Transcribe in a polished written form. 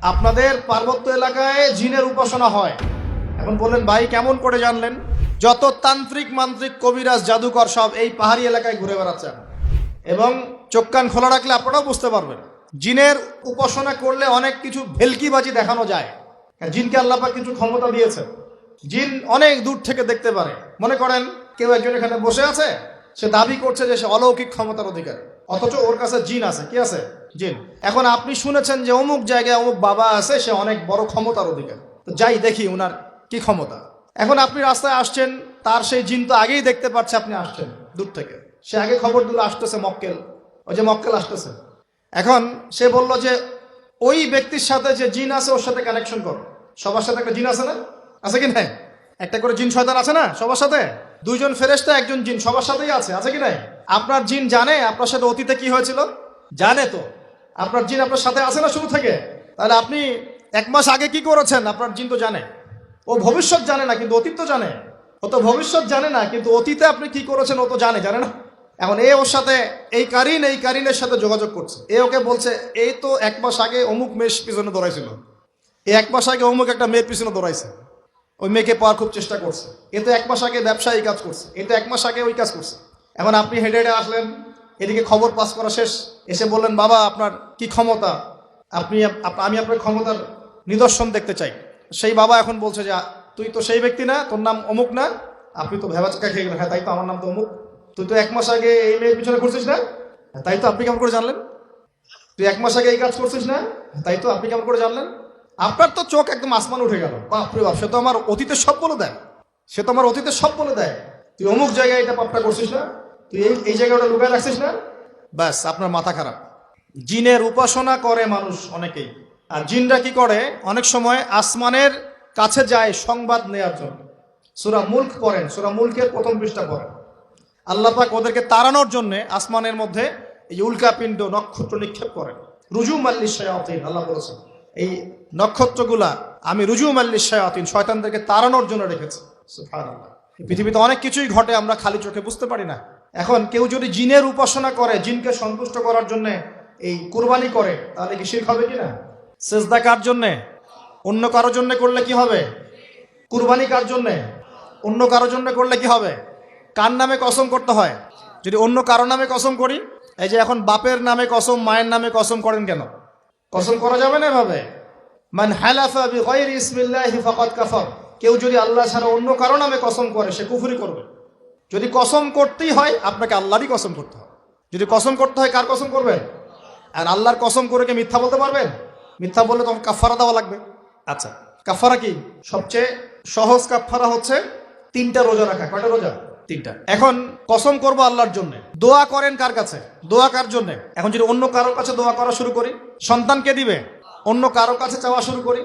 আপনাদের পার্বত্য এলাকায় জিনের উপাসনা হয়। এখন বললেন ভাই কেমন করে জানলেন? যত তান্ত্রিক মান্ত্রিক কবিরাজ জাদুকর সব এই পাহাড়ি এলাকায় ঘুরে বেড়াচ্ছেন, এবং চোখ কান খোলা রাখলে আপনারাও বুঝতে পারবেন। জিনের উপাসনা করলে অনেক কিছু ভেলকিবাজি দেখানো যায়। জিনকে আল্লাহ পাক কিছু ক্ষমতা দিয়েছে। জিন অনেক দূর থেকে দেখতে পারে। মনে করেন কেউ একজন এখানে বসে আছে, সে দাবি করছে যে সে অলৌকিক ক্ষমতার অধিকারী, অথচ ওর কাছে জিন আছে। কি আছে? জিন। এখন আপনি শুনেছেন যে অমুক জায়গায় অমুক বাবা আছে, সে অনেক বড় ক্ষমতার অধিকারী, তো যাই দেখি ওনার কি ক্ষমতা। এখন আপনি রাস্তায় আসছেন, তার সেই জিন তো আগেই দেখতে পাচ্ছে আপনি আসছেন দূর থেকে, সে আগে খবর দিল আসতেছে মক্কেল, ওই যে মক্কেল আসতেছে। এখন সে বলল যে ওই ব্যক্তির সাথে যে জিন আছে ওর সাথে কানেকশন করো। সবার সাথে একটা জিন আছে না? আছে কি নাই? একটা করে জিন শয়তান আছে না সবার সাথে? দুইজন ফেরেশতা একজন জিন সবার সাথেই আছে, আছে কি নাই? আপনার জিন জানে আপনার সাথে অতীতে কি হয়েছিল? জানে তো। আপনার জিন আপনার সাথে আছে না শুরু থেকে? তাহলে আপনি 1 মাস আগে কি করেছেন আপনার জিন তো জানে। ও ভবিষ্যৎ জানে না কিন্তু অতীত তো জানে। ও তো ভবিষ্যৎ জানে না কিন্তু অতীতে আপনি কি করেছেন ও তো জানে, জানে না? এখন এ ওর সাথে এই কারিনের সাথে যোগাযোগ করছে। এ ওকে বলছে এই তো 1 মাস আগে অমুক মেয়ের পিছনে দৌড়াইছিল, এই 1 মাস আগে অমুক একটা মেয়ের পিছনে দৌড়াইছে, ওই মেয়েকে পাওয়ার খুব চেষ্টা করছে। এ তো 1 মাস আগে ব্যবসায়ী কাজ করছে, এ তো 1 মাস আগে ওই কাজ করছে। এখন আপনি হেঁটে হেঁটে আসলেন, এদিকে খবর পাস করা শেষ, এসে বললেন বাবা আপনার কি ক্ষমতা, আমি আপনার ক্ষমতার নিদর্শন দেখতে চাই। সেই বাবা এখন বলছে যে তুই তো সেই ব্যক্তি না, তোর নাম অমুক না? আপনি তো ভেবাচাকা খেয়ে গেলেন। হ্যাঁ তাই তো, আমার নাম তো অমুক। তুই তো 1 মাস আগে এই মেয়ের পিছনে ঘুরছিস না? হ্যাঁ, তাই তো, আপনি কেমন করে জানলেন? তুই 1 মাস আগে এই কাজ করছিস না? হ্যাঁ, তাই তো, আপনি কেমন করে জানলেন? আপনার তো চোখ একদম আসমান উঠে গেল। বাপরে বাপ, সে তো আমার অতীতের সব বলে দেয়, সে তো আমার অতীতের সব বলে দেয়। তুই অমুক জায়গায় এটা পাপটা করছিস না? তুই এই জায়গাটা লুকায় রাখছিস না? ব্যাস আপনার মাথা খারাপ। জিনের উপাসনা করে মানুষ অনেকেই। আর জিনরা কি করে, অনেক সময় আসমানের কাছে যায় সংবাদ নেয়ার জন্য। সূরা মুলক পড়েন, সূরা মুলকের প্রথম পৃষ্ঠা পড়েন। আল্লাহ পাক ওদেরকে তাড়ানোর জন্য আসমানের মধ্যে এই উল্কাপিণ্ড নক্ষত্র নিক্ষেপ করেন। রুজুম আল্লিশ শায়াতিন, আল্লাহ বলেছেন এই নক্ষত্রগুলা আমি রুজুম আল্লিশ শায়াতিন, শয়তানদেরকে তাড়ানোর জন্য রেখেছি। সুবহানাল্লাহ। পৃথিবীতে অনেক কিছুই ঘটে আমরা খালি চোখে বুঝতে পারি না। এখন কেউ যদি জিনের উপাসনা করে, জিনকে সন্তুষ্ট করার জন্য এই কুরবানি করে, তাহলে কি শিরক হবে কিনা? সেজদা কার জন্যে? অন্য কারোর জন্য করলে কি হবে? কুরবানি কার জন্যে? অন্য কারোর জন্য করলে কি হবে? কার নামে কসম করতে হয়? যদি অন্য কারো নামে কসম করি, এই যে এখন বাপের নামে কসম, মায়ের নামে কসম করেন কেন? কসম করা যাবে না এভাবে। মান হালাফা বিগাইরি ইসমিল্লাহি ফাকাদ কাফার, কেউ যদি আল্লাহ ছাড়া অন্য কারো নামে কসম করে সে কুফরি করবে। যদি কসম করতেই হয় আপনাকে আল্লাহরই কসম করতে হবে। যদি কসম করতে হয় কার কসম করবেন? আর আল্লাহর কসম করে কি মিথ্যা বলতে পারবেন? মিথ্যা বললে তখন কাফারা দেওয়া লাগবে। আচ্ছা, কাফারা কি? সবচেয়ে সহজ কাফারা হচ্ছে 3টা রোজা রাখা। কয়টা রোজা? 3টা। এখন কসম করবো আল্লাহর জন্য, দোয়া করেন কার কাছে? দোয়া কার জন্য? এখন যদি অন্য কারোর কাছে দোয়া করা শুরু করি, সন্তান কে দিবে? অন্য কারোর কাছে চাওয়া শুরু করি,